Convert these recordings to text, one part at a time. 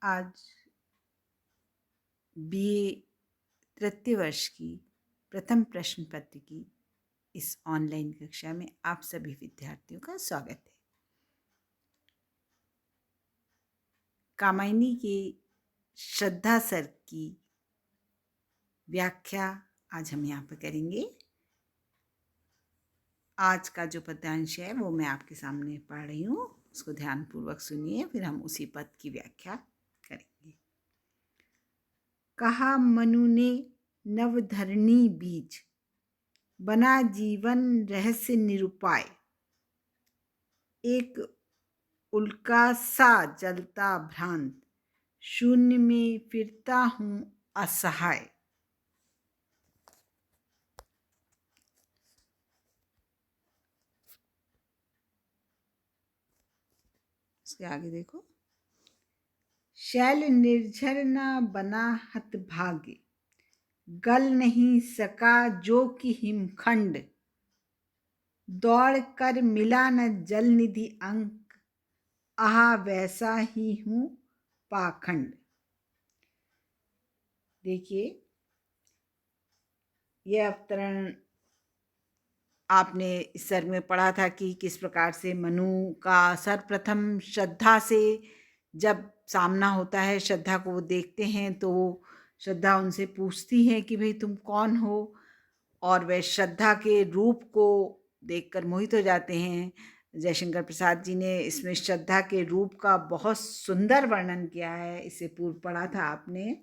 आज बीए तृतीय वर्ष की प्रथम प्रश्न पत्र की इस ऑनलाइन कक्षा में आप सभी विद्यार्थियों का स्वागत है। कामायनी के श्रद्धा सर की व्याख्या आज हम यहाँ पर करेंगे। आज का जो पद्यांश है वो मैं आपके सामने पढ़ रही हूँ, उसको ध्यानपूर्वक सुनिए, फिर हम उसी पद की व्याख्या करेंगे। कहा मनु ने नवधरणी बीज, बना जीवन रहस्य निरुपाय। एक उल्का सा जलता भ्रांत, शून्य में फिरता हूँ असहाय। इसके आगे देखो। शैल निर्झर न बना हतभाग्य, गल नहीं सका जो कि हिमखंड। दौड़ कर मिला न जल निधि अंक, आहा वैसा ही हूँ पाखंड। देखिए, यह अवतरण आपने इस सर्ग में पढ़ा था कि किस प्रकार से मनु का सर्वप्रथम श्रद्धा से जब सामना होता है, श्रद्धा को वो देखते हैं तो श्रद्धा उनसे पूछती है कि भाई तुम कौन हो, और वह श्रद्धा के रूप को देखकर मोहित हो जाते हैं। जयशंकर प्रसाद जी ने इसमें श्रद्धा के रूप का बहुत सुंदर वर्णन किया है। इससे पूर्व पढ़ा था आपने,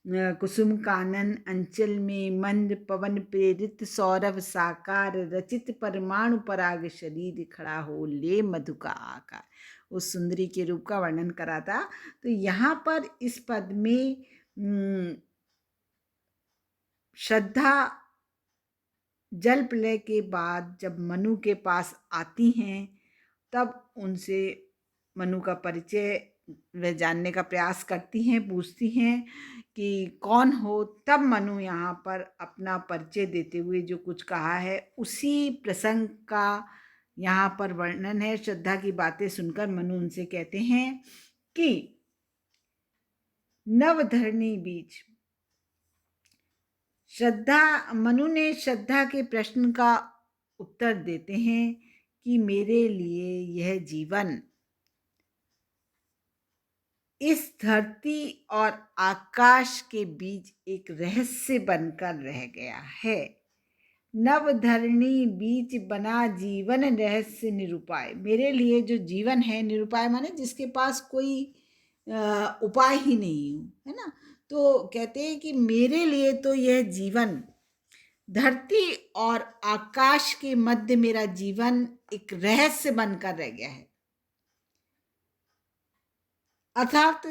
कुसुम कानन अंचल में मंद पवन प्रेरित सौरभ साकार, रचित परमाणु पराग शरीर खड़ा हो ले मधु का आकार। उस सुंदरी के रूप का वर्णन करा था। तो यहाँ पर इस पद में श्रद्धा जल प्रलय के बाद जब मनु के पास आती हैं, तब उनसे मनु का परिचय वे जानने का प्रयास करती हैं, पूछती हैं कि कौन हो। तब मनु यहाँ पर अपना परिचय देते हुए जो कुछ कहा है, उसी प्रसंग का यहाँ पर वर्णन है। श्रद्धा की बातें सुनकर मनु उनसे कहते हैं कि नवधरणी बीज, मनु ने श्रद्धा के प्रश्न का उत्तर देते हैं कि मेरे लिए यह जीवन इस धरती और आकाश के बीच एक रहस्य बनकर रह गया है। नवधरणी बीच बना जीवन रहस्य निरुपाय। मेरे लिए जो जीवन है, निरुपाय माने जिसके पास कोई उपाय ही नहीं हो, है ना। तो कहते हैं कि मेरे लिए तो यह जीवन धरती और आकाश के मध्य मेरा जीवन एक रहस्य बनकर रह गया है। अर्थात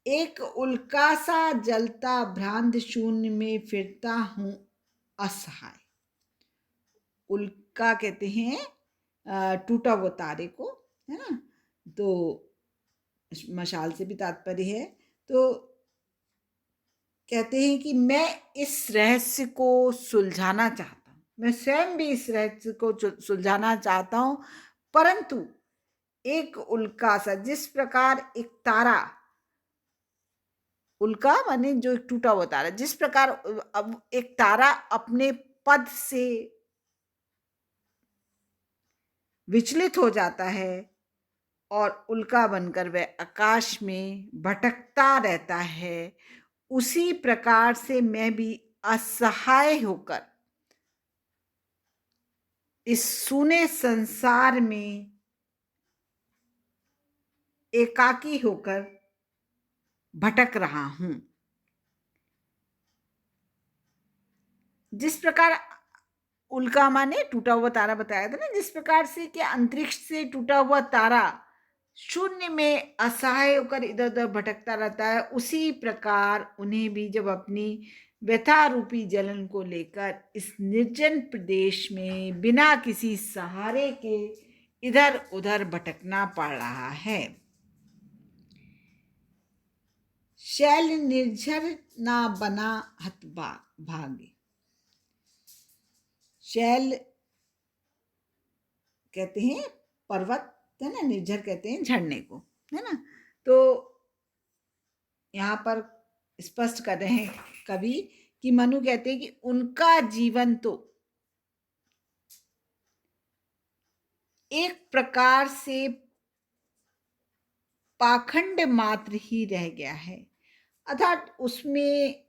एक उल्का सा जलता भ्रांत, शून्य में फिरता हूं असहाय। उल्का कहते हैं टूटा हुआ तारे को, है ना। तो मशाल से भी तात्पर्य है। तो कहते हैं कि मैं इस रहस्य को सुलझाना चाहता हूं, मैं स्वयं भी इस रहस्य को सुलझाना चाहता हूं, परंतु एक उल्का सा, जिस प्रकार एक तारा, उल्का माने जो एक टूटा हुआ तारा, जिस प्रकार अब एक तारा अपने पद से विचलित हो जाता है और उल्का बनकर वह आकाश में भटकता रहता है, उसी प्रकार से मैं भी असहाय होकर इस सूने संसार में एकाकी होकर भटक रहा हूं। जिस प्रकार उल्का माने टूटा हुआ तारा बताया था ना, जिस प्रकार से कि अंतरिक्ष से टूटा हुआ तारा शून्य में असहाय होकर इधर उधर भटकता रहता है, उसी प्रकार उन्हें भी जब अपनी व्यथा रूपी जलन को लेकर इस निर्जन प्रदेश में बिना किसी सहारे के इधर उधर भटकना पड़ रहा है। शैल निर्झर ना बना हतभाग्य। शैल कहते हैं पर्वत, है ना, निर्झर कहते हैं झरने को, है ना। तो यहाँ पर स्पष्ट कर रहे हैं कवि कि मनु कहते हैं कि उनका जीवन तो एक प्रकार से पाखंड मात्र ही रह गया है, अर्थात उसमें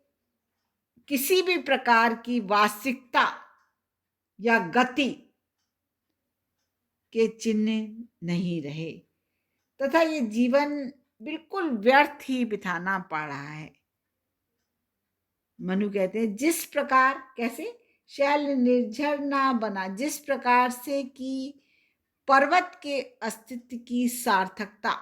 किसी भी प्रकार की वास्तविकता या गति के चिन्ह नहीं रहे, तथा ये जीवन बिल्कुल व्यर्थ ही बिताना पड़ रहा है। मनु कहते हैं जिस प्रकार, कैसे, शैल निर्झर ना बना, जिस प्रकार से कि पर्वत के अस्तित्व की सार्थकता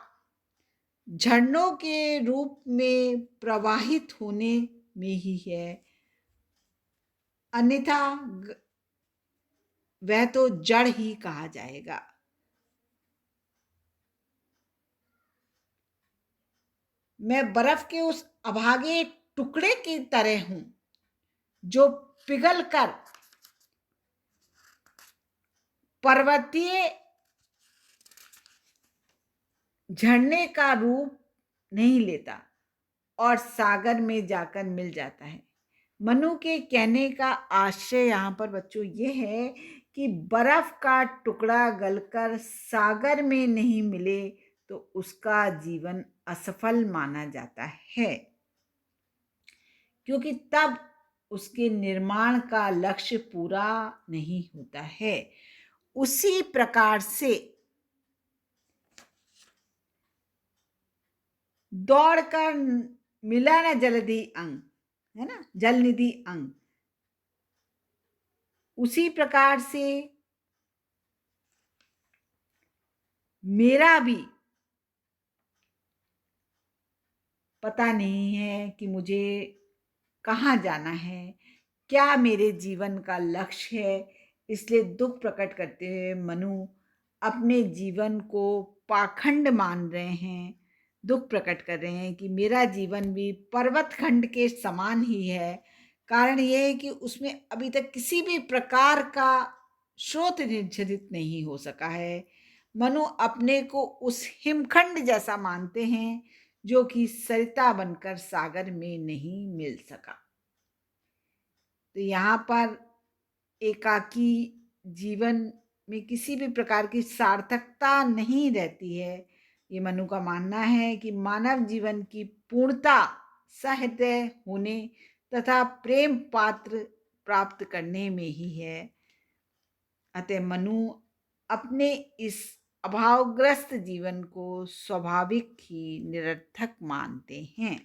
झरनों के रूप में प्रवाहित होने में ही है, अन्यथा वह तो जड़ ही कहा जाएगा। मैं बर्फ के उस अभागे टुकड़े की तरह हूं जो पिघलकर पर्वतीय झरने का रूप नहीं लेता और सागर में जाकर मिल जाता है। मनु के कहने का आशय यहाँ पर बच्चों ये है कि बर्फ का टुकड़ा गलकर सागर में नहीं मिले तो उसका जीवन असफल माना जाता है, क्योंकि तब उसके निर्माण का लक्ष्य पूरा नहीं होता है। उसी प्रकार से दौड़कर मिला न जलधि अंग, है ना, जलनिधि अंग, उसी प्रकार से मेरा भी पता नहीं है कि मुझे कहाँ जाना है, क्या मेरे जीवन का लक्ष्य है। इसलिए दुख प्रकट करते हुए मनु अपने जीवन को पाखंड मान रहे हैं, दुख प्रकट कर रहे हैं कि मेरा जीवन भी पर्वत खंड के समान ही है। कारण यह है कि उसमें अभी तक किसी भी प्रकार का स्रोत निर्धारित नहीं हो सका है। मनु अपने को उस हिमखंड जैसा मानते हैं जो कि सरिता बनकर सागर में नहीं मिल सका। तो यहाँ पर एकाकी जीवन में किसी भी प्रकार की सार्थकता नहीं रहती है। ये मनु का मानना है कि मानव जीवन की पूर्णता सहृदय होने तथा प्रेम पात्र प्राप्त करने में ही है। अतः मनु अपने इस अभावग्रस्त जीवन को स्वाभाविक ही निरर्थक मानते हैं।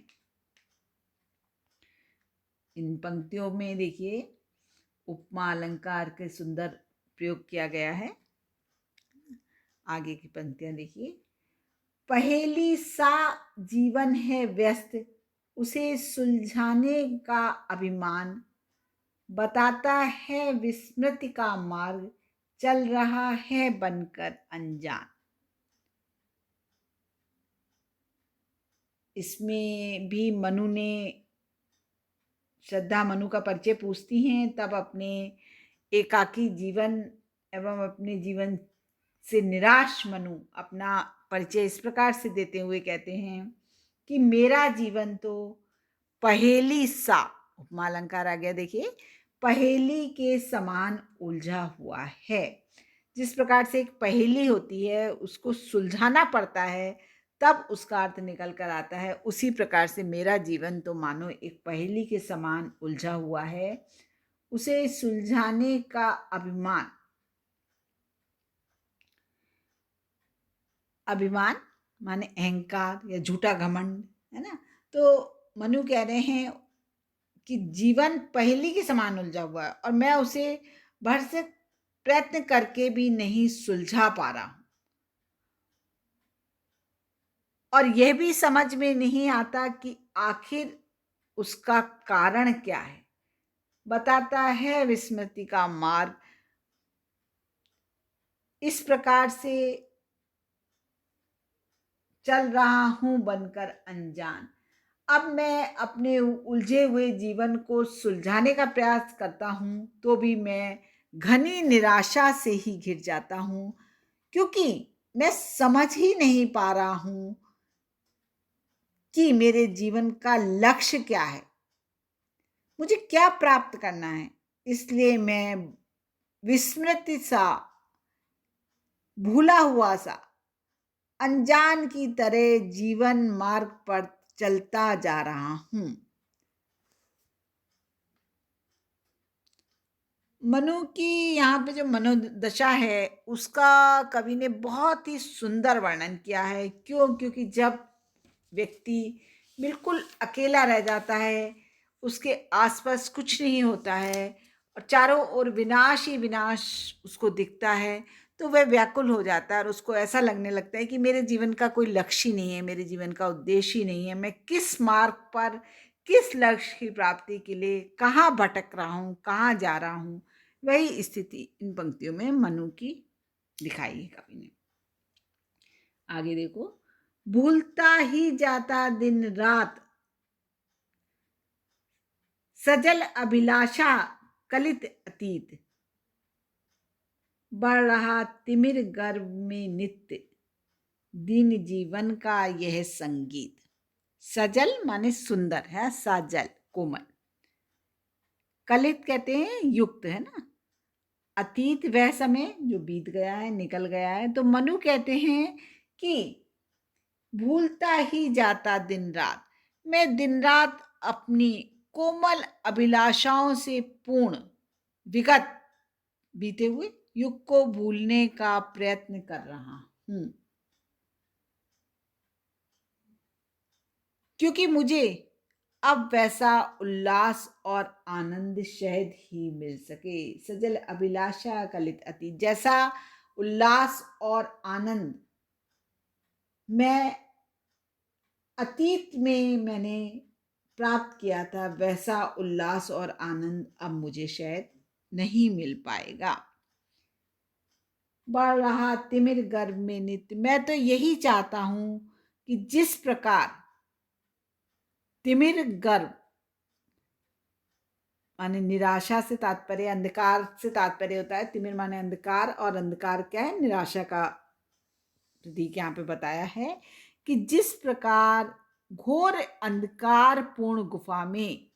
इन पंक्तियों में देखिए उपमा अलंकार के सुंदर प्रयोग किया गया है। आगे की पंक्तियां देखिए, पहेली सा जीवन है व्यस्त, उसे सुलझाने का अभिमान, बताता है विस्मृति का मार्ग, चल रहा है बनकर अनजान। इसमें भी मनु ने, श्रद्धा मनु का परिचय पूछती हैं, तब अपने एकाकी जीवन एवं अपने जीवन से निराश मनु अपना परिचय इस प्रकार से देते हुए कहते हैं कि मेरा जीवन तो पहेली सा, उपमा अलंकार आ गया देखिए, पहेली के समान उलझा हुआ है। जिस प्रकार से एक पहेली होती है उसको सुलझाना पड़ता है तब उसका अर्थ निकल कर आता है, उसी प्रकार से मेरा जीवन तो मानो एक पहेली के समान उलझा हुआ है, उसे सुलझाने का अभिमान, अभिमान माने अहंकार या झूठा घमंड, है ना। तो मनु कह रहे हैं कि जीवन पहेली के समान उलझा हुआ है और मैं उसे भरसक प्रयत्न करके भी नहीं सुलझा पा रहा हूं, और यह भी समझ में नहीं आता कि आखिर उसका कारण क्या है। बताता है विस्मृति का मार्ग, इस प्रकार से चल रहा हूं बनकर अनजान। अब मैं अपने उलझे हुए जीवन को सुलझाने का प्रयास करता हूं तो भी मैं घनी निराशा से ही घिर जाता हूं, क्योंकि मैं समझ ही नहीं पा रहा हूं कि मेरे जीवन का लक्ष्य क्या है, मुझे क्या प्राप्त करना है। इसलिए मैं विस्मृत सा, भूला हुआ सा, अनजान की तरह जीवन मार्ग पर चलता जा रहा हूं। मनु की यहाँ पे जो मनोदशा है, उसका कवि ने बहुत ही सुंदर वर्णन किया है। क्यों? क्योंकि जब व्यक्ति बिल्कुल अकेला रह जाता है, उसके आसपास कुछ नहीं होता है और चारों ओर विनाश ही विनाश उसको दिखता है, तो वह व्याकुल हो जाता है और उसको ऐसा लगने लगता है कि मेरे जीवन का कोई लक्ष्य ही नहीं है, मेरे जीवन का उद्देश्य ही नहीं है, मैं किस मार्ग पर, किस लक्ष्य की प्राप्ति के लिए कहाँ भटक रहा हूँ, कहाँ जा रहा हूँ। वही स्थिति इन पंक्तियों में मनु की दिखाई है कवि ने। आगे देखो, भूलता ही जाता दिन रात, सजल अभिलाषा कलित अतीत, बढ़ रहा तिमिर गर्भ में नित्य, दिन जीवन का यह संगीत। सजल माने सुंदर है, साजल कोमल, कलित कहते हैं युक्त, है ना। अतीत वह समय जो बीत गया है, निकल गया है। तो मनु कहते हैं कि भूलता ही जाता दिन रात, मैं दिन रात अपनी कोमल अभिलाषाओं से पूर्ण विगत बीते हुए युग को भूलने का प्रयत्न कर रहा हूं, क्योंकि मुझे अब वैसा उल्लास और आनंद शायद ही मिल सके। सजल अभिलाषा कलित अतीत, जैसा उल्लास और आनंद मैं अतीत में मैंने प्राप्त किया था, वैसा उल्लास और आनंद अब मुझे शायद नहीं मिल पाएगा। बढ़ रहा तिमिर गर्भ में नित्य, मैं तो यही चाहता हूं कि जिस प्रकार तिमिर गर्भ माने निराशा से तात्पर्य, अंधकार से तात्पर्य होता है। तिमिर माने अंधकार और अंधकार क्या है? निराशा का प्रतीक यहाँ पे बताया है कि जिस प्रकार घोर अंधकार पूर्ण गुफा में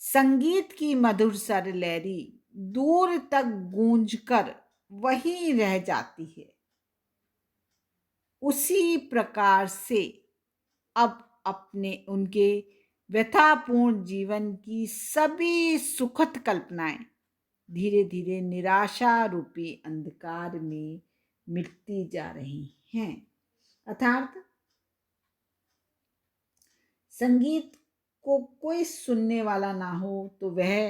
संगीत की मधुर सर लहरी दूर तक गूंजकर वहीं रह जाती है, उसी प्रकार से अब अपने उनके व्यथापूर्ण जीवन की सभी सुखद कल्पनाएं धीरे धीरे निराशा रूपी अंधकार में मिटती जा रही हैं। अर्थात संगीत को कोई सुनने वाला ना हो तो वह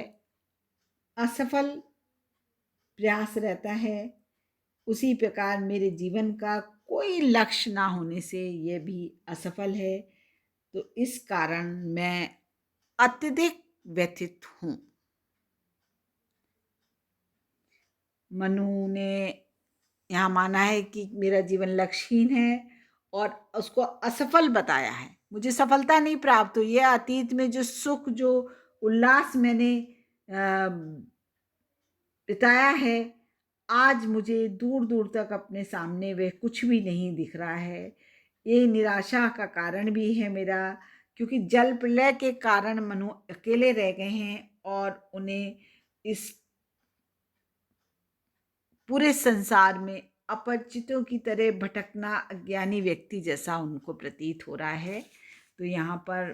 असफल प्रयास रहता है। उसी प्रकार मेरे जीवन का कोई लक्ष्य ना होने से यह भी असफल है। तो इस कारण मैं अत्यधिक व्यथित हूं। मनु ने यहाँ माना है कि मेरा जीवन लक्ष्यहीन है और उसको असफल बताया है। मुझे सफलता नहीं प्राप्त हुई है। अतीत में जो सुख, जो उल्लास मैंने बिताया है, आज मुझे दूर दूर तक अपने सामने वह कुछ भी नहीं दिख रहा है। ये निराशा का कारण भी है मेरा, क्योंकि जल प्रलय के कारण मनु अकेले रह गए हैं और उन्हें इस पूरे संसार में अपरिचितों की तरह भटकना अज्ञानी व्यक्ति जैसा उनको प्रतीत हो रहा है। तो यहाँ पर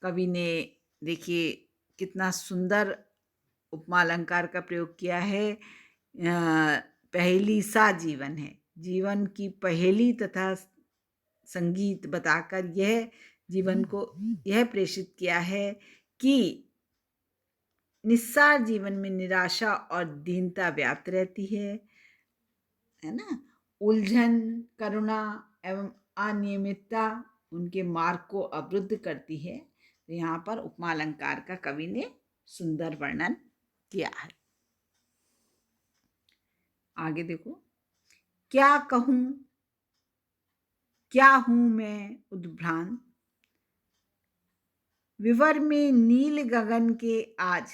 कवि ने देखिए कितना सुंदर उपमा अलंकार का प्रयोग किया है। पहेली सा जीवन है, जीवन की पहेली तथा संगीत बताकर यह जीवन को यह प्रेषित किया है कि निस्सार जीवन में निराशा और दीनता व्याप्त रहती है ना। उलझन, करुणा एवं अनियमितता उनके मार्ग को अवरुद्ध करती है। तो यहाँ पर उपमा अलंकार का कवि ने सुंदर वर्णन किया है। आगे देखो, क्या कहूं, क्या हूं मैं उद्भ्रांत, विवर में नील गगन के आज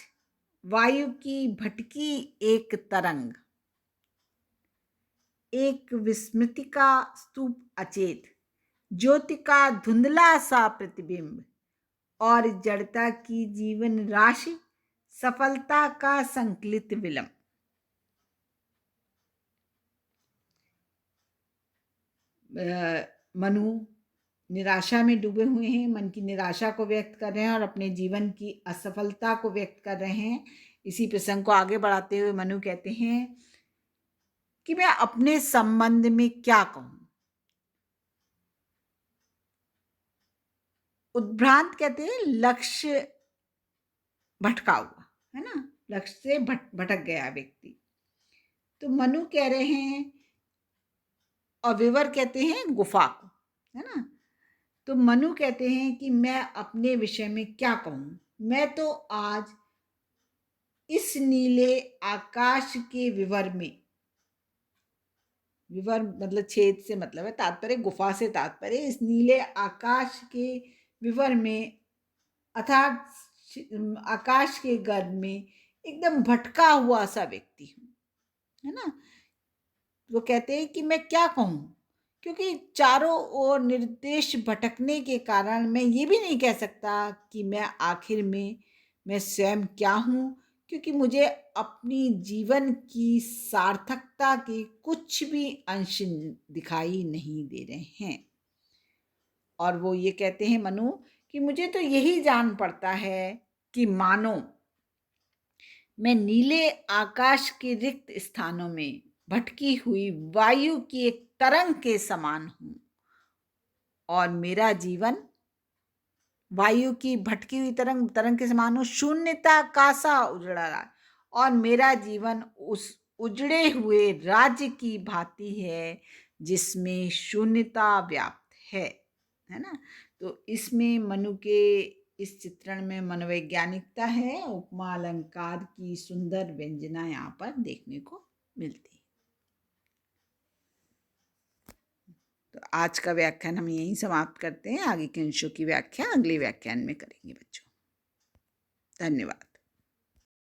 वायु की भटकी एक तरंग, एक विस्मृति का स्तूप अचेत, ज्योति का धुंधला सा प्रतिबिंब और जड़ता की जीवन राशि, सफलता का संकलित विलंब। मनु निराशा में डूबे हुए हैं, मन की निराशा को व्यक्त कर रहे हैं और अपने जीवन की असफलता को व्यक्त कर रहे हैं। इसी प्रसंग को आगे बढ़ाते हुए मनु कहते हैं कि मैं अपने संबंध में क्या कहूं। उद्भ्रांत कहते हैं लक्ष्य भटका हुआ, है ना, लक्ष्य से भटक गया व्यक्ति। तो मनु कह रहे हैं, और विवर कहते हैं गुफा को, है ना। तो मनु कहते हैं कि मैं अपने विषय में क्या कहूं, मैं तो आज इस नीले आकाश के विवर में, विवर मतलब छेद से मतलब है, तात्पर्य गुफा से तात्पर्य इस नीले आकाश के विवर में अर्थात आकाश के गर्भ में एकदम भटका हुआ सा व्यक्ति हूं, है ना। वो कहते हैं कि मैं क्या कहूं, क्योंकि चारों ओर निर्देश भटकने के कारण मैं ये भी नहीं कह सकता कि मैं आखिर में मैं स्वयं क्या हूं, क्योंकि मुझे अपनी जीवन की सार्थकता के कुछ भी अंश दिखाई नहीं दे रहे हैं। और वो ये कहते हैं मनु कि मुझे तो यही जान पड़ता है कि मानो मैं नीले आकाश के रिक्त स्थानों में भटकी हुई वायु की एक तरंग के समान हूं और मेरा जीवन वायु की भटकी हुई तरंग के समान हूं, शून्यता का सा उजड़ा रहा और मेरा जीवन उस उजड़े हुए राज्य की भांति है जिसमें शून्यता व्याप्त है ना। तो इसमें मनु के इस चित्रण में मनोवैज्ञानिकता है, उपमा अलंकार की सुंदर व्यंजना यहाँ पर देखने को मिलती है। तो आज का व्याख्यान हम यहीं समाप्त करते हैं। आगे के अंशों की व्याख्या अगले व्याख्यान में करेंगे बच्चों। धन्यवाद।